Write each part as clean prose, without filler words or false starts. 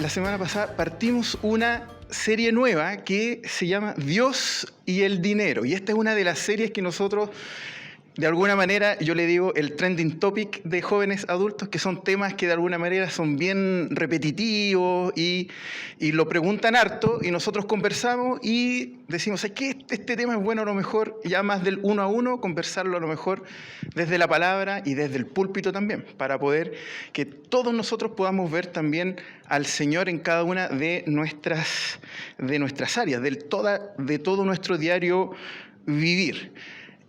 la semana pasada partimos una serie nueva que se llama Dios y el dinero. Y esta es una de las series que nosotros, de alguna manera, yo le digo el trending topic de jóvenes adultos, que son temas que de alguna manera son bien repetitivos y lo preguntan harto, y nosotros conversamos y decimos, ¿sabes qué? Este tema es bueno, a lo mejor ya más del uno a uno, conversarlo a lo mejor desde la palabra y desde el púlpito también, para poder que todos nosotros podamos ver también al Señor en cada una de nuestras áreas, de todo nuestro diario vivir.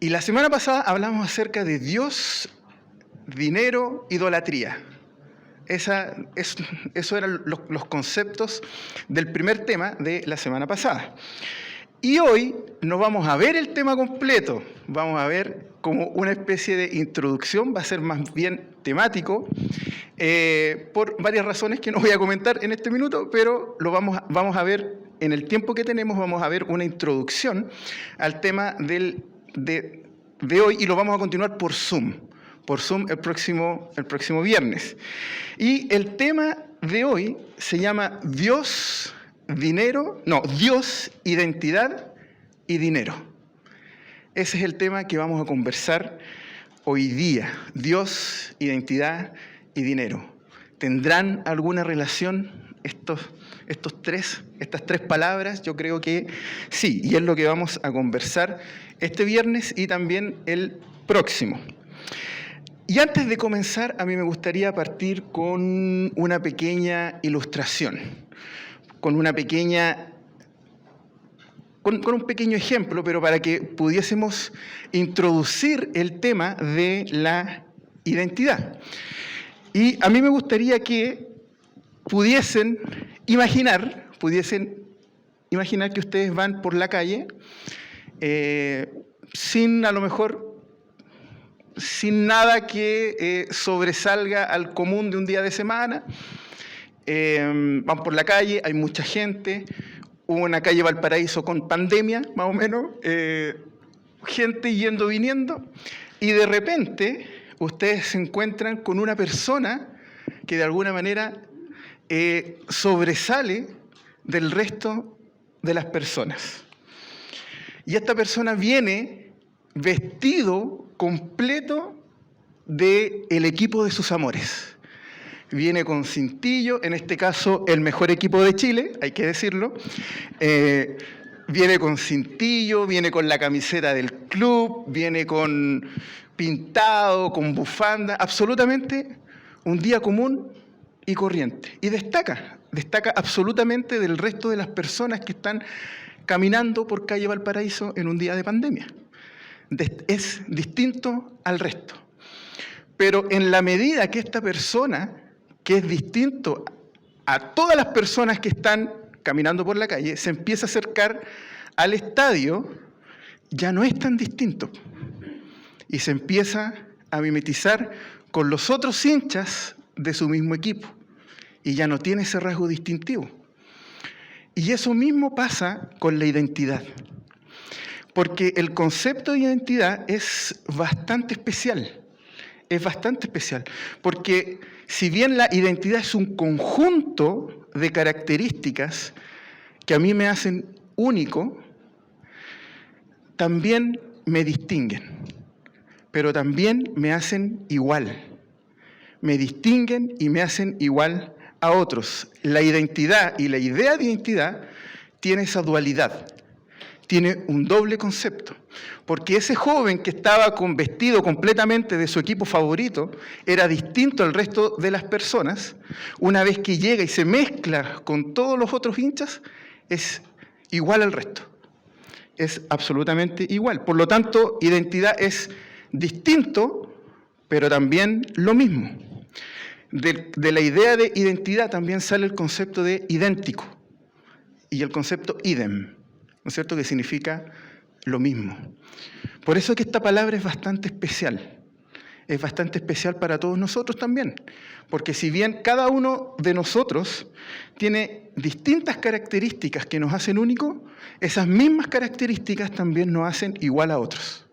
Y la semana pasada hablamos acerca de Dios, dinero, idolatría. Esos eran los conceptos del primer tema de la semana pasada. Y hoy no vamos a ver el tema completo, vamos a ver como una especie de introducción, va a ser más bien temático, por varias razones que no voy a comentar en este minuto, pero lo vamos a ver en el tiempo que tenemos, vamos a ver una introducción al tema de hoy, y lo vamos a continuar por Zoom el próximo viernes. Y el tema de hoy se llama Dios, identidad y dinero. Ese es el tema que vamos a conversar hoy día. Dios, identidad y dinero. ¿Tendrán alguna relación estas tres palabras? Yo creo que sí, y es lo que vamos a conversar este viernes y también el próximo. Y antes de comenzar, a mí me gustaría partir con una pequeña ilustración, con un pequeño ejemplo, pero para que pudiésemos introducir el tema de la identidad. Y a mí me gustaría que pudiesen imaginar que ustedes van por la calle sin nada que sobresalga al común de un día de semana. Van por la calle, hay mucha gente, hubo una calle Valparaíso con pandemia, más o menos, gente yendo, viniendo, y de repente ustedes se encuentran con una persona que de alguna manera sobresale del resto de las personas. Y esta persona viene vestido completo del equipo de sus amores. Viene con cintillo, en este caso el mejor equipo de Chile, hay que decirlo. Viene con cintillo, viene con la camiseta del club, viene con pintado, con bufanda, absolutamente un día común y corriente. Y destaca absolutamente del resto de las personas que están caminando por calle Valparaíso en un día de pandemia. Es distinto al resto. Pero en la medida que esta persona, que es distinto a todas las personas que están caminando por la calle, se empieza a acercar al estadio, ya no es tan distinto. Y se empieza a mimetizar con los otros hinchas de su mismo equipo. Y ya no tiene ese rasgo distintivo. Y eso mismo pasa con la identidad. Porque el concepto de identidad es bastante especial. Es bastante especial. Porque si bien la identidad es un conjunto de características que a mí me hacen único, también me distinguen. Pero también me hacen igual. Me distinguen y me hacen igual a otros. La identidad y la idea de identidad tiene esa dualidad, tiene un doble concepto, porque ese joven que estaba vestido completamente de su equipo favorito era distinto al resto de las personas. Una vez que llega y se mezcla con todos los otros hinchas, es igual al resto, es absolutamente igual. Por lo tanto, identidad es distinto, pero también lo mismo. De la idea de identidad también sale el concepto de idéntico y el concepto idem, ¿no es cierto?, que significa lo mismo. Por eso es que esta palabra es bastante especial para todos nosotros también, porque si bien cada uno de nosotros tiene distintas características que nos hacen únicos, esas mismas características también nos hacen igual a otros.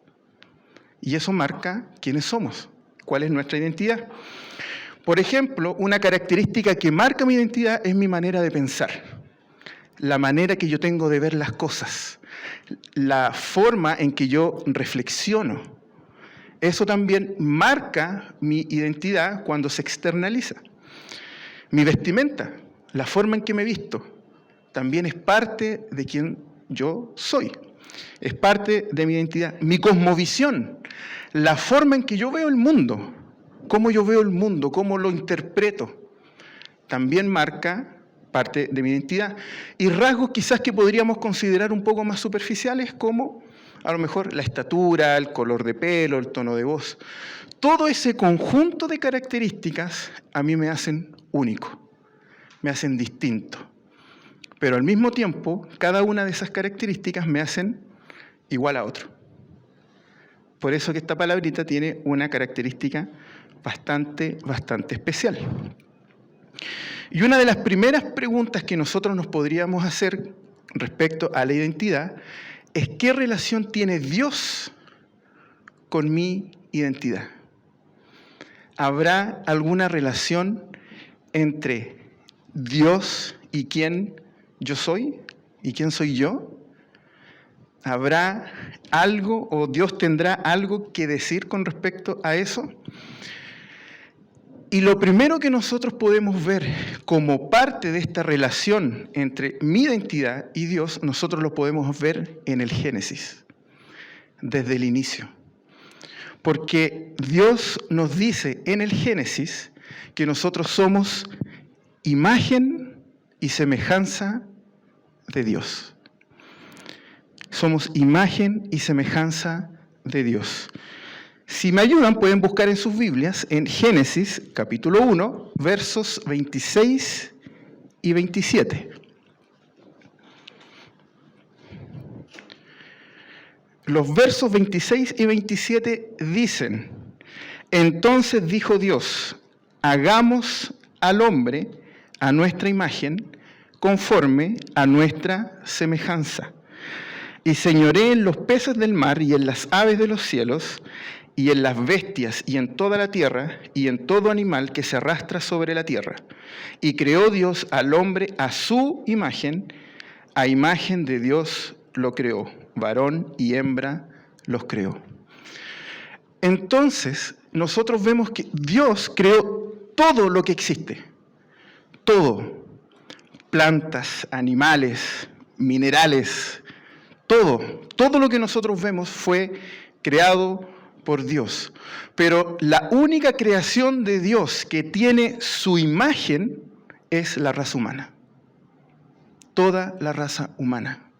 Y eso marca quiénes somos, cuál es nuestra identidad. Por ejemplo, una característica que marca mi identidad es mi manera de pensar, la manera que yo tengo de ver las cosas, la forma en que yo reflexiono. Eso también marca mi identidad cuando se externaliza. Mi vestimenta, la forma en que me visto, también es parte de quien yo soy. Es parte de mi identidad. Mi cosmovisión, la forma en que yo veo el mundo, cómo yo veo el mundo, cómo lo interpreto, también marca parte de mi identidad. Y rasgos quizás que podríamos considerar un poco más superficiales, como a lo mejor la estatura, el color de pelo, el tono de voz. Todo ese conjunto de características a mí me hacen único, me hacen distinto. Pero al mismo tiempo, cada una de esas características me hacen igual a otro. Por eso que esta palabrita tiene una característica bastante especial. Y una de las primeras preguntas que nosotros nos podríamos hacer respecto a la identidad es ¿qué relación tiene Dios con mi identidad? ¿Habrá alguna relación entre Dios y quién yo soy y quién soy yo? ¿Habrá algo o Dios tendrá algo que decir con respecto a eso? Y lo primero que nosotros podemos ver como parte de esta relación entre mi identidad y Dios, nosotros lo podemos ver en el Génesis, desde el inicio. Porque Dios nos dice en el Génesis que nosotros somos imagen y semejanza de Dios. Somos imagen y semejanza de Dios. Si me ayudan, pueden buscar en sus Biblias, en Génesis, capítulo 1, versos 26 y 27. Los versos 26 y 27 dicen: entonces dijo Dios, hagamos al hombre a nuestra imagen, conforme a nuestra semejanza, y señoree en los peces del mar y en las aves de los cielos, y en las bestias, y en toda la tierra, y en todo animal que se arrastra sobre la tierra. Y creó Dios al hombre a su imagen, a imagen de Dios lo creó, varón y hembra los creó. Entonces, nosotros vemos que Dios creó todo lo que existe, todo, plantas, animales, minerales, todo lo que nosotros vemos fue creado por Dios. Pero la única creación de Dios que tiene su imagen es la raza humana. Toda la raza humana.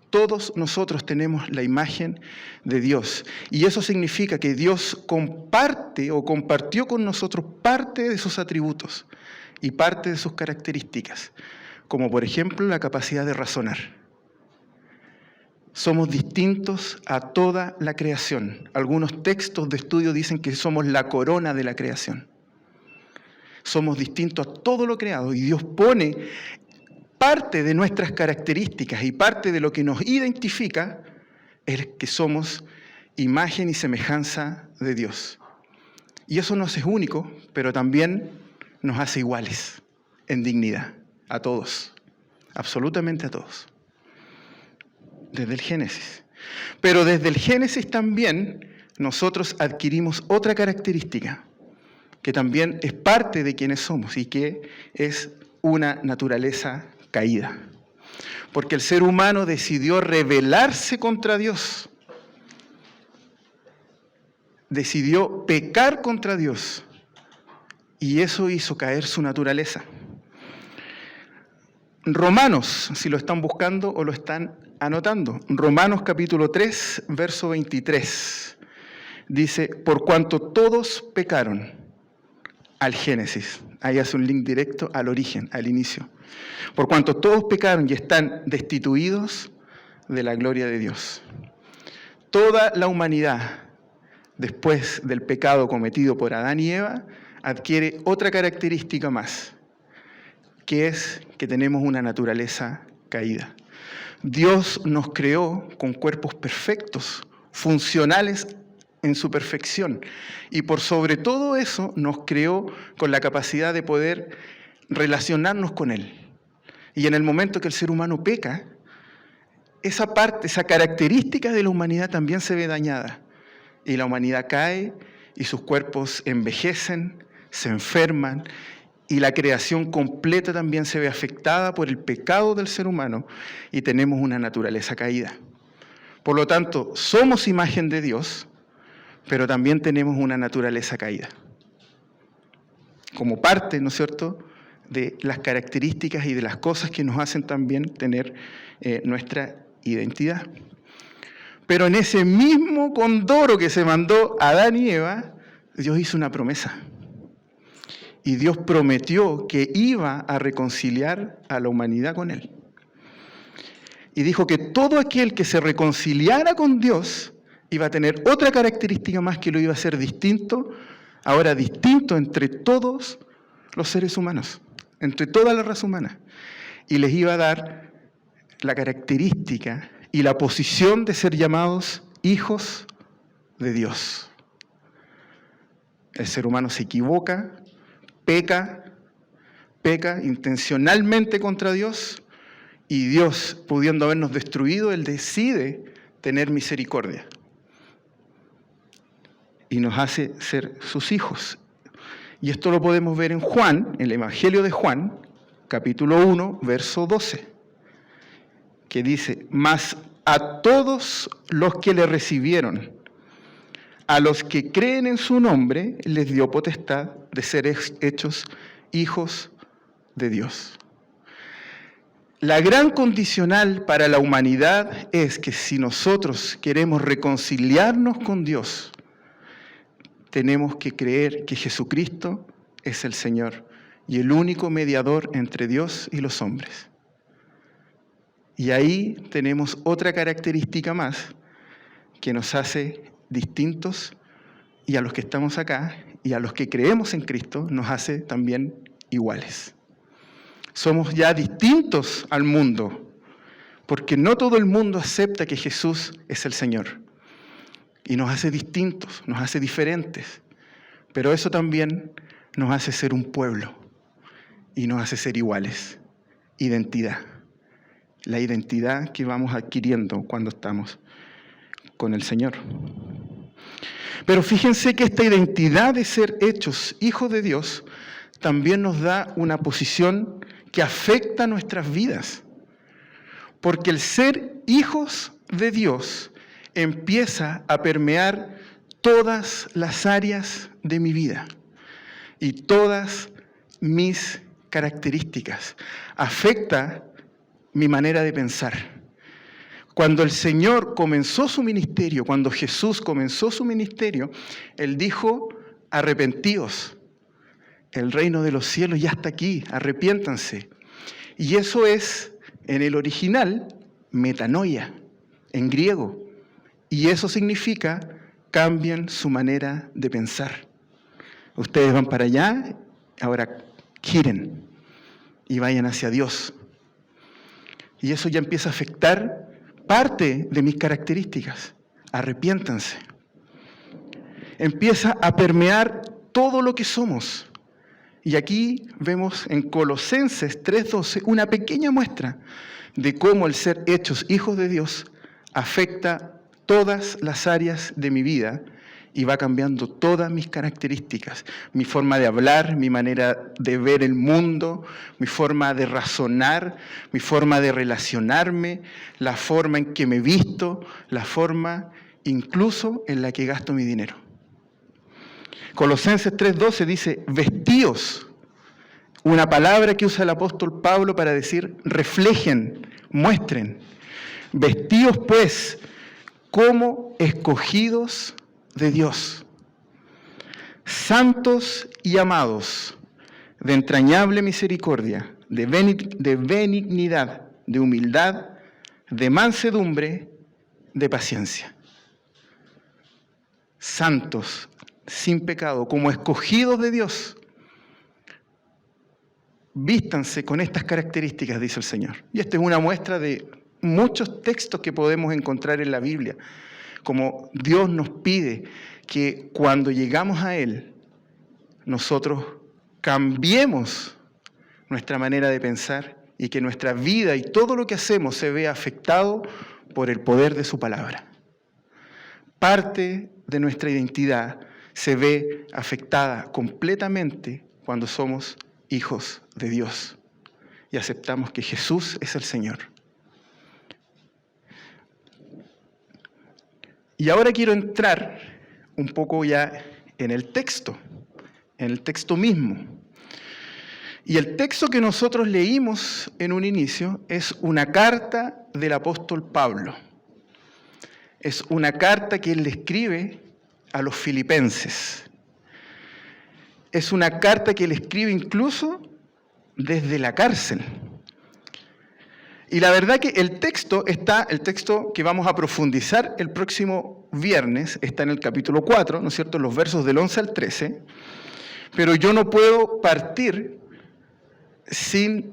Todos nosotros tenemos la imagen de Dios. Y eso significa que Dios comparte o compartió con nosotros parte de sus atributos y parte de sus características, como por ejemplo la capacidad de razonar. Somos distintos a toda la creación. Algunos textos de estudio dicen que somos la corona de la creación. Somos distintos a todo lo creado y Dios pone parte de nuestras características y parte de lo que nos identifica es que somos imagen y semejanza de Dios. Y eso nos es único, pero también nos hace iguales en dignidad a todos, absolutamente a todos. Desde el Génesis. Pero desde el Génesis también nosotros adquirimos otra característica que también es parte de quienes somos y que es una naturaleza caída. Porque el ser humano decidió rebelarse contra Dios. Decidió pecar contra Dios. Y eso hizo caer su naturaleza. Romanos, si lo están buscando o lo están anotando, Romanos capítulo 3, verso 23, dice, por cuanto todos pecaron, al Génesis, ahí hace un link directo al origen, al inicio, por cuanto todos pecaron y están destituidos de la gloria de Dios. Toda la humanidad, después del pecado cometido por Adán y Eva, adquiere otra característica más, que es que tenemos una naturaleza caída. Dios nos creó con cuerpos perfectos, funcionales en su perfección. Y por sobre todo eso nos creó con la capacidad de poder relacionarnos con Él. Y en el momento que el ser humano peca, esa parte, esa característica de la humanidad también se ve dañada. Y la humanidad cae y sus cuerpos envejecen, se enferman, y la creación completa también se ve afectada por el pecado del ser humano y tenemos una naturaleza caída. Por lo tanto, somos imagen de Dios, pero también tenemos una naturaleza caída. Como parte, ¿no es cierto?, de las características y de las cosas que nos hacen también tener nuestra identidad. Pero en ese mismo condoro que se mandó a Adán y Eva, Dios hizo una promesa. Y Dios prometió que iba a reconciliar a la humanidad con Él. Y dijo que todo aquel que se reconciliara con Dios iba a tener otra característica más que lo iba a hacer distinto, ahora distinto entre todos los seres humanos, entre toda la raza humana. Y les iba a dar la característica y la posición de ser llamados hijos de Dios. El ser humano se equivoca, peca intencionalmente contra Dios, y Dios, pudiendo habernos destruido, Él decide tener misericordia y nos hace ser sus hijos. Y esto lo podemos ver en Juan, en el Evangelio de Juan, capítulo 1, verso 12, que dice: mas a todos los que le recibieron, a los que creen en su nombre, les dio potestad de ser hechos hijos de Dios. La gran condicional para la humanidad es que si nosotros queremos reconciliarnos con Dios, tenemos que creer que Jesucristo es el Señor y el único mediador entre Dios y los hombres. Y ahí tenemos otra característica más que nos hace distintos, y a los que estamos acá y a los que creemos en Cristo nos hace también iguales. Somos ya distintos al mundo, porque no todo el mundo acepta que Jesús es el Señor. Y nos hace distintos, nos hace diferentes. Pero eso también nos hace ser un pueblo y nos hace ser iguales. Identidad. La identidad que vamos adquiriendo cuando estamos con el Señor. Pero fíjense que esta identidad de ser hechos hijos de Dios también nos da una posición que afecta nuestras vidas. Porque el ser hijos de Dios empieza a permear todas las áreas de mi vida y todas mis características. Afecta mi manera de pensar. Cuando el Señor comenzó su ministerio, cuando Jesús comenzó su ministerio, Él dijo: arrepentíos, el reino de los cielos ya está aquí, arrepiéntanse. Y eso es, en el original, metanoia, en griego. Y eso significa: cambien su manera de pensar. Ustedes van para allá, ahora giren y vayan hacia Dios. Y eso ya empieza a afectar parte de mis características. Arrepiéntanse. Empieza a permear todo lo que somos. Y aquí vemos en Colosenses 3:12 una pequeña muestra de cómo el ser hechos hijos de Dios afecta todas las áreas de mi vida y va cambiando todas mis características, mi forma de hablar, mi manera de ver el mundo, mi forma de razonar, mi forma de relacionarme, la forma en que me visto, la forma incluso en la que gasto mi dinero. Colosenses 3:12 dice: vestíos, una palabra que usa el apóstol Pablo para decir reflejen, muestren. Vestíos pues como escogidos de Dios, santos y amados, de entrañable misericordia, de benignidad, de humildad, de mansedumbre, de paciencia. Santos, sin pecado, como escogidos de Dios. Vístanse con estas características, dice el Señor. Y esta es una muestra de muchos textos que podemos encontrar en la Biblia. como Dios nos pide que cuando llegamos a Él, nosotros cambiemos nuestra manera de pensar y que nuestra vida y todo lo que hacemos se vea afectado por el poder de su palabra. Parte de nuestra identidad se ve afectada completamente cuando somos hijos de Dios y aceptamos que Jesús es el Señor. Y ahora quiero entrar un poco ya en el texto mismo. Y el texto que nosotros leímos en un inicio es una carta del apóstol Pablo. Es una carta que él le escribe a los filipenses. Es una carta que él escribe incluso desde la cárcel. Y la verdad que el texto que vamos a profundizar el próximo viernes, está en el capítulo 4, ¿no es cierto?, los versos del 11 al 13, pero yo no puedo partir sin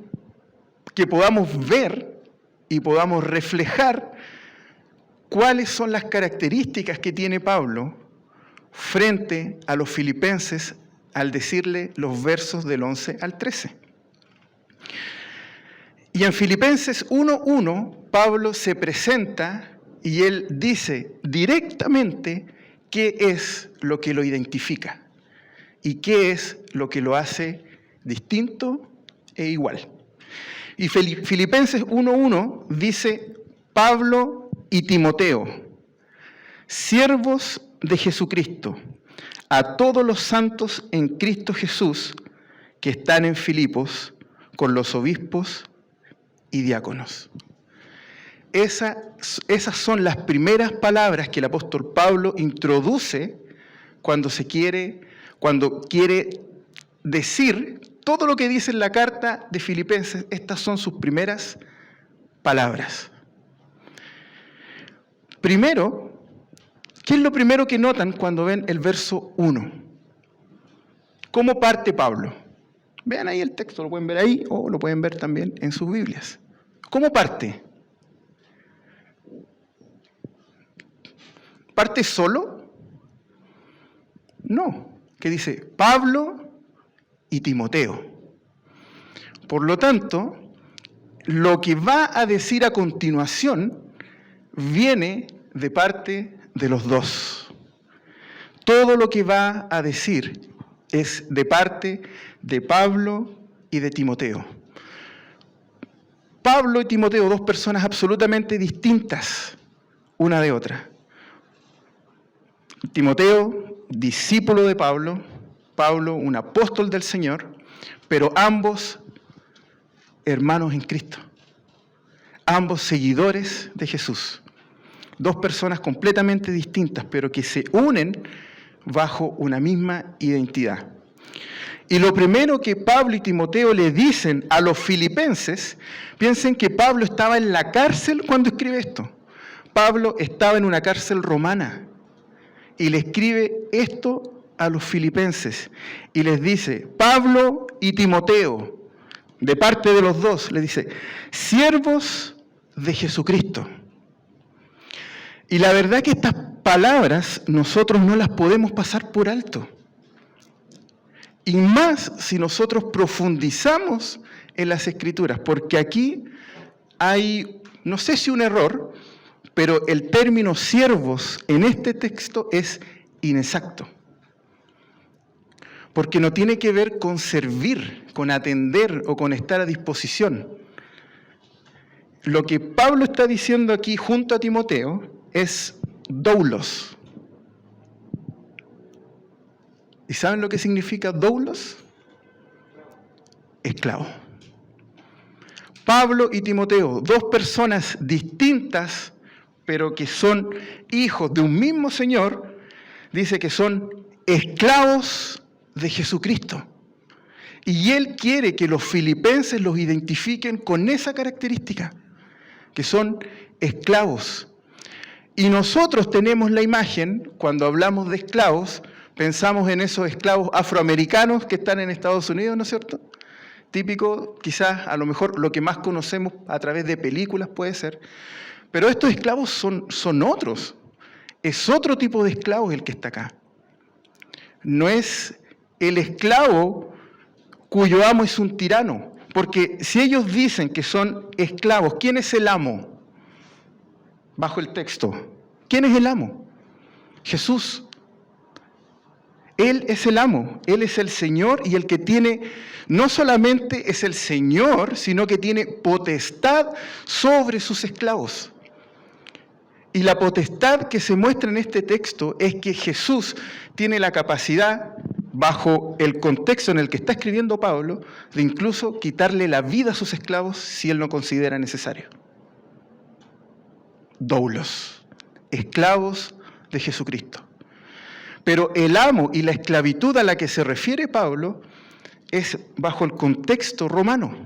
que podamos ver y podamos reflejar cuáles son las características que tiene Pablo frente a los filipenses al decirle los versos del 11 al 13. Y en Filipenses 1:1, Pablo se presenta y él dice directamente qué es lo que lo identifica y qué es lo que lo hace distinto e igual. Y Filipenses 1:1 dice: Pablo y Timoteo, siervos de Jesucristo, a todos los santos en Cristo Jesús que están en Filipos con los obispos y diáconos. Esas son las primeras palabras que el apóstol Pablo introduce cuando quiere decir todo lo que dice en la carta de Filipenses. Estas son sus primeras palabras. Primero, ¿qué es lo primero que notan cuando ven el verso 1? ¿Cómo parte Pablo? Vean ahí el texto, lo pueden ver ahí o lo pueden ver también en sus Biblias. ¿Cómo parte? ¿Parte solo? No, que dice Pablo y Timoteo. Por lo tanto, lo que va a decir a continuación viene de parte de los dos. Todo lo que va a decir es de parte de Pablo y de Timoteo. Pablo y Timoteo, dos personas absolutamente distintas una de otra. Timoteo, discípulo de Pablo, Pablo, un apóstol del Señor, pero ambos hermanos en Cristo, ambos seguidores de Jesús. Dos personas completamente distintas, pero que se unen bajo una misma identidad. Y lo primero que Pablo y Timoteo le dicen a los filipenses, piensen que Pablo estaba en la cárcel cuando escribe esto. Pablo estaba en una cárcel romana y le escribe esto a los filipenses y les dice: Pablo y Timoteo, de parte de los dos, les dice: siervos de Jesucristo. Y la verdad que estas palabras nosotros no las podemos pasar por alto. Y más si nosotros profundizamos en las Escrituras, porque aquí hay, no sé si un error, pero el término siervos en este texto es inexacto. Porque no tiene que ver con servir, con atender o con estar a disposición. Lo que Pablo está diciendo aquí junto a Timoteo es doulos. ¿Y saben lo que significa doulos? Esclavo. Pablo y Timoteo, dos personas distintas, pero que son hijos de un mismo Señor, dice que son esclavos de Jesucristo. Y él quiere que los filipenses los identifiquen con esa característica, que son esclavos. Y nosotros tenemos la imagen, cuando hablamos de esclavos, pensamos en esos esclavos afroamericanos que están en Estados Unidos, ¿no es cierto? Típico, quizás, a lo mejor, lo que más conocemos a través de películas puede ser. Pero estos esclavos son otros. es otro tipo de esclavo el que está acá. No es el esclavo cuyo amo es un tirano. Porque si ellos dicen que son esclavos, ¿quién es el amo? Bajo el texto. ¿Quién es el amo? Jesús. Él es el amo, Él es el Señor y el que tiene, no solamente es el Señor, sino que tiene potestad sobre sus esclavos. Y la potestad que se muestra en este texto es que Jesús tiene la capacidad, bajo el contexto en el que está escribiendo Pablo, de incluso quitarle la vida a sus esclavos si él no considera necesario. Doulos, esclavos de Jesucristo. Pero el amo y la esclavitud a la que se refiere Pablo es bajo el contexto romano.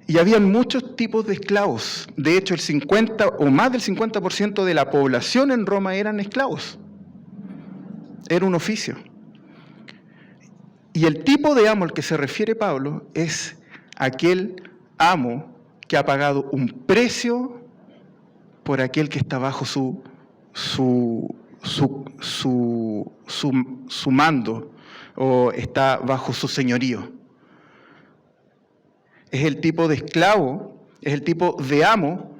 Y habían muchos tipos de esclavos. De hecho, el 50 o más del 50% de la población en Roma eran esclavos. Era un oficio. Y el tipo de amo al que se refiere Pablo es aquel amo que ha pagado un precio por aquel que está bajo su mando o está bajo su señorío. Es el tipo de esclavo, es el tipo de amo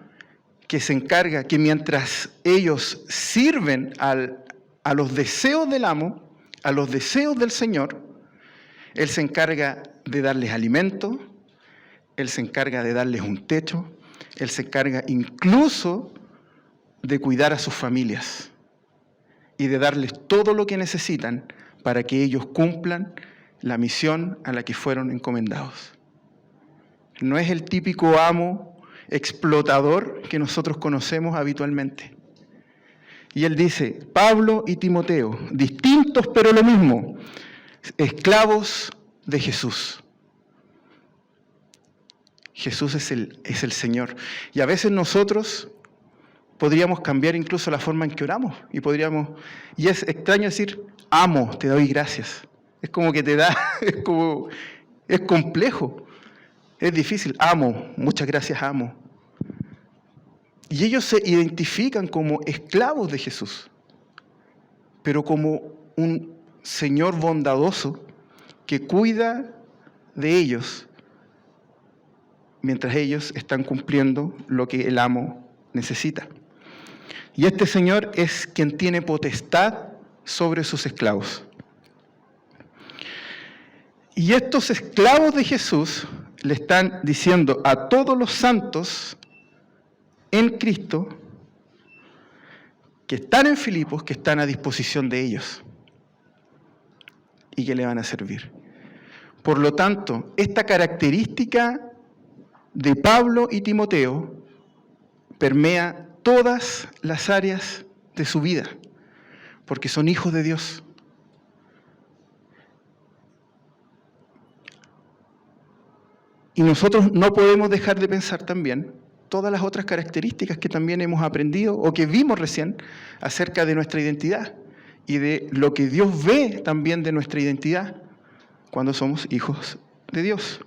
que se encarga que mientras ellos sirven a los deseos del amo, a los deseos del Señor, Él se encarga de darles alimento, Él se encarga de darles un techo, Él se encarga incluso de cuidar a sus familias y de darles todo lo que necesitan para que ellos cumplan la misión a la que fueron encomendados. No es el típico amo explotador que nosotros conocemos habitualmente. Y él dice, Pablo y Timoteo, distintos pero lo mismo, esclavos de Jesús. Jesús es el Señor. Y a veces nosotros podríamos cambiar incluso la forma en que oramos. Y es extraño decir, amo, te doy gracias. Es como que es complejo. Es difícil, amo, muchas gracias, amo. Y ellos se identifican como esclavos de Jesús, pero como un Señor bondadoso que cuida de ellos mientras ellos están cumpliendo lo que el amo necesita. Y este Señor es quien tiene potestad sobre sus esclavos. Y estos esclavos de Jesús le están diciendo a todos los santos en Cristo que están en Filipos, que están a disposición de ellos y que le van a servir. Por lo tanto, esta característica de Pablo y Timoteo permea todas las áreas de su vida, porque son hijos de Dios. Y nosotros no podemos dejar de pensar también todas las otras características que también hemos aprendido o que vimos recién acerca de nuestra identidad y de lo que Dios ve también de nuestra identidad cuando somos hijos de Dios.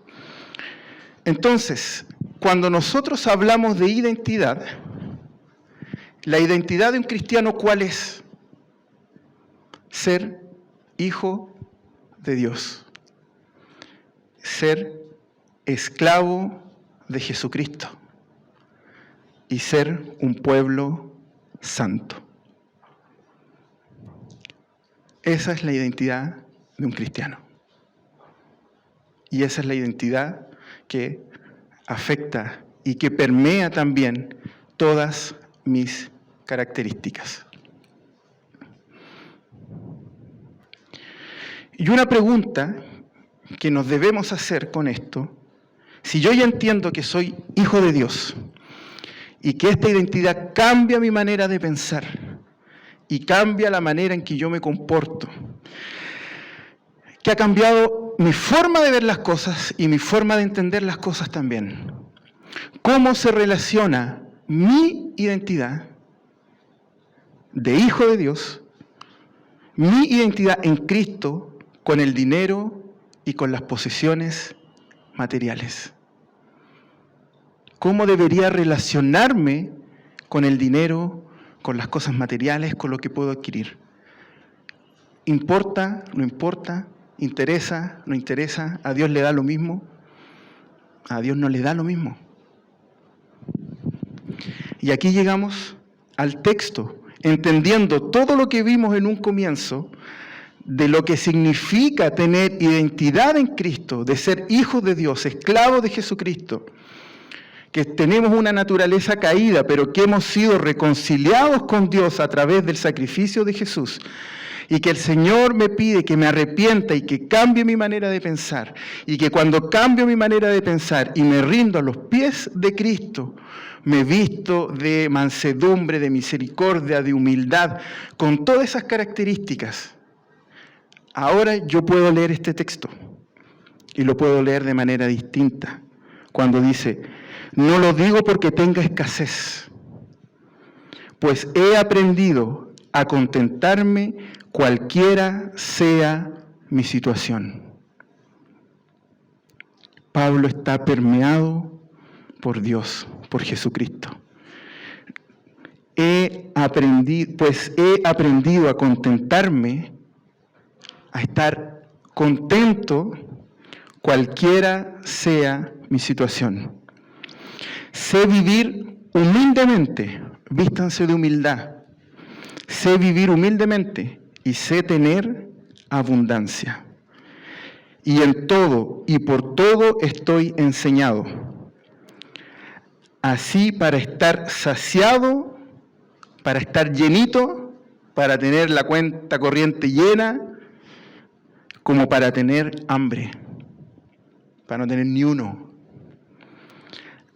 Entonces, cuando nosotros hablamos de identidad, la identidad de un cristiano, ¿cuál es? Ser hijo de Dios. Ser esclavo de Jesucristo y ser un pueblo santo. Esa es la identidad de un cristiano. Y esa es la identidad que afecta y que permea también todas mis características. Y una pregunta que nos debemos hacer con esto, si yo ya entiendo que soy hijo de Dios y que esta identidad cambia mi manera de pensar y cambia la manera en que yo me comporto, que ha cambiado mi forma de ver las cosas y mi forma de entender las cosas también. ¿Cómo se relaciona mi identidad de hijo de Dios, mi identidad en Cristo, con el dinero y con las posesiones materiales? ¿Cómo debería relacionarme con el dinero, con las cosas materiales, con lo que puedo adquirir. ¿Importa? ¿No importa? ¿Interesa? ¿No interesa? ¿A Dios le da lo mismo? A Dios no le da lo mismo. Y aquí llegamos al texto, entendiendo todo lo que vimos en un comienzo, de lo que significa tener identidad en Cristo, de ser hijos de Dios, esclavos de Jesucristo, que tenemos una naturaleza caída, pero que hemos sido reconciliados con Dios a través del sacrificio de Jesús, y que el Señor me pide que me arrepienta y que cambie mi manera de pensar, y que cuando cambio mi manera de pensar y me rindo a los pies de Cristo, me visto de mansedumbre, de misericordia, de humildad, con todas esas características. Ahora yo puedo leer este texto, y lo puedo leer de manera distinta, cuando dice: no lo digo porque tenga escasez, pues he aprendido a contentarme cualquiera sea mi situación. Pablo está permeado por Dios, por Jesucristo. He aprendido a contentarme, a estar contento cualquiera sea mi situación. Sé vivir humildemente, vístanse de humildad. Sé vivir humildemente y sé tener abundancia. Y en todo y por todo estoy enseñado. Así para estar saciado, para estar llenito, para tener la cuenta corriente llena, como para tener hambre, para no tener ni uno.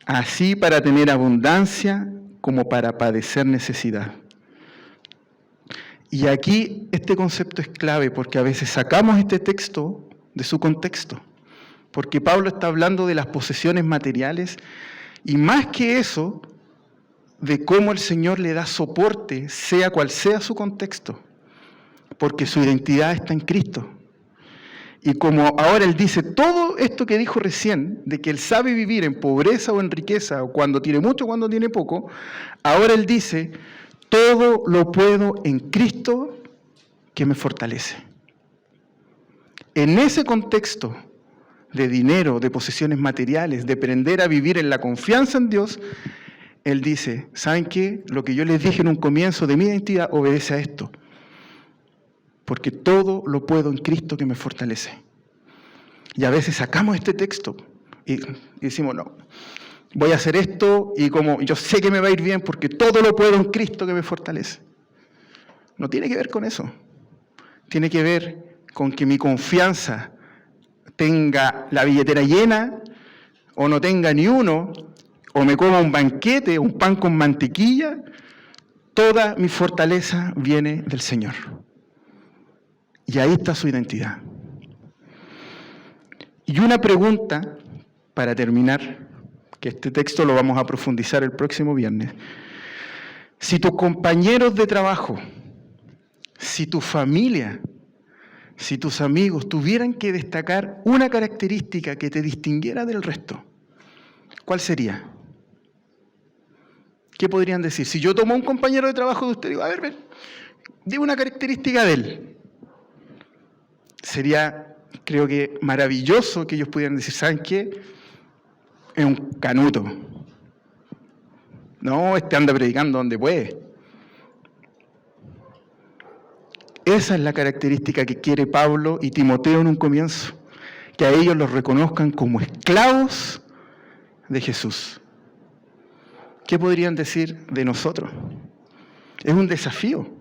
Así para tener abundancia, como para padecer necesidad. Y aquí este concepto es clave, porque a veces sacamos este texto de su contexto, porque Pablo está hablando de las posesiones materiales, y más que eso, de cómo el Señor le da soporte, sea cual sea su contexto, porque su identidad está en Cristo. Y como ahora él dice todo esto que dijo recién, de que él sabe vivir en pobreza o en riqueza, o cuando tiene mucho o cuando tiene poco, ahora él dice: todo lo puedo en Cristo que me fortalece. En ese contexto de dinero, de posesiones materiales, de aprender a vivir en la confianza en Dios, él dice: ¿saben qué? Lo que yo les dije en un comienzo de mi identidad obedece a esto. Porque todo lo puedo en Cristo que me fortalece. Y a veces sacamos este texto y decimos: no, voy a hacer esto y como yo sé que me va a ir bien porque todo lo puedo en Cristo que me fortalece. No tiene que ver con eso. Tiene que ver con que mi confianza tenga la billetera llena o no tenga ni uno, o me coma un banquete, un pan con mantequilla. Toda mi fortaleza viene del Señor. Y ahí está su identidad. Y una pregunta, para terminar, que este texto lo vamos a profundizar el próximo viernes. Si tus compañeros de trabajo, si tu familia, si tus amigos tuvieran que destacar una característica que te distinguiera del resto, ¿cuál sería? ¿Qué podrían decir? Si yo tomo a un compañero de trabajo de usted y digo: a ver, ven, dime una característica de él. Sería, creo que, maravilloso que ellos pudieran decir: ¿saben qué? Es un canuto. No, anda predicando donde puede. Esa es la característica que quiere Pablo y Timoteo en un comienzo, que a ellos los reconozcan como esclavos de Jesús. ¿Qué podrían decir de nosotros? Es un desafío.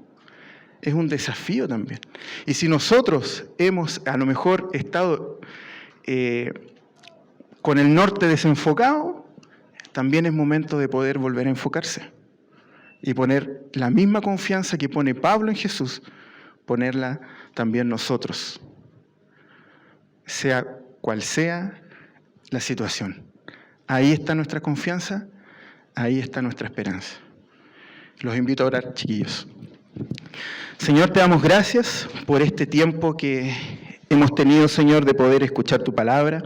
Es un desafío también. Y si nosotros hemos a lo mejor estado con el norte desenfocado, también es momento de poder volver a enfocarse y poner la misma confianza que pone Pablo en Jesús, ponerla también nosotros, sea cual sea la situación. Ahí está nuestra confianza, ahí está nuestra esperanza. Los invito a orar, chiquillos. Señor, te damos gracias por este tiempo que hemos tenido, Señor, de poder escuchar tu palabra.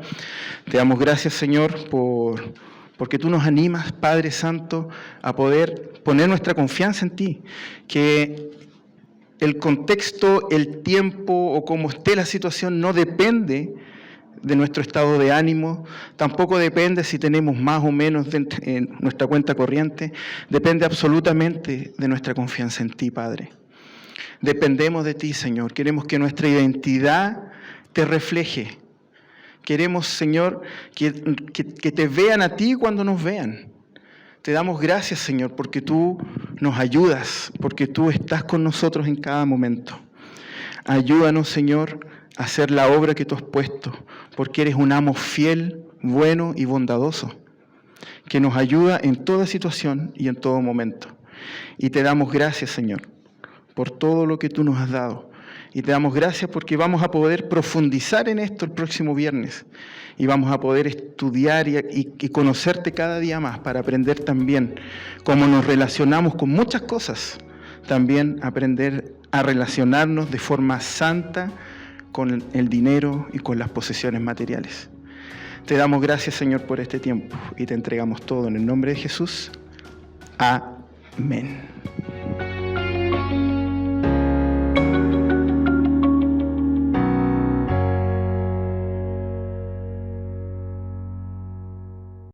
Te damos gracias, Señor, por porque tú nos animas, Padre Santo, a poder poner nuestra confianza en ti, que el contexto, el tiempo o cómo esté la situación no depende de nuestro estado de ánimo, tampoco depende si tenemos más o menos en nuestra cuenta corriente, depende absolutamente de nuestra confianza en ti, Padre. Dependemos de ti, Señor, queremos que nuestra identidad te refleje. Queremos, Señor, que te vean a ti cuando nos vean. Te damos gracias, Señor, porque tú nos ayudas, porque tú estás con nosotros en cada momento. Ayúdanos, Señor, a hacer la obra que tú has puesto, porque eres un amo fiel, bueno y bondadoso, que nos ayuda en toda situación y en todo momento. Y te damos gracias, Señor, por todo lo que tú nos has dado. Y te damos gracias porque vamos a poder profundizar en esto el próximo viernes. Y vamos a poder estudiar y conocerte cada día más para aprender también cómo nos relacionamos con muchas cosas. También aprender a relacionarnos de forma santa con el dinero y con las posesiones materiales. Te damos gracias, Señor, por este tiempo y te entregamos todo en el nombre de Jesús. Amén.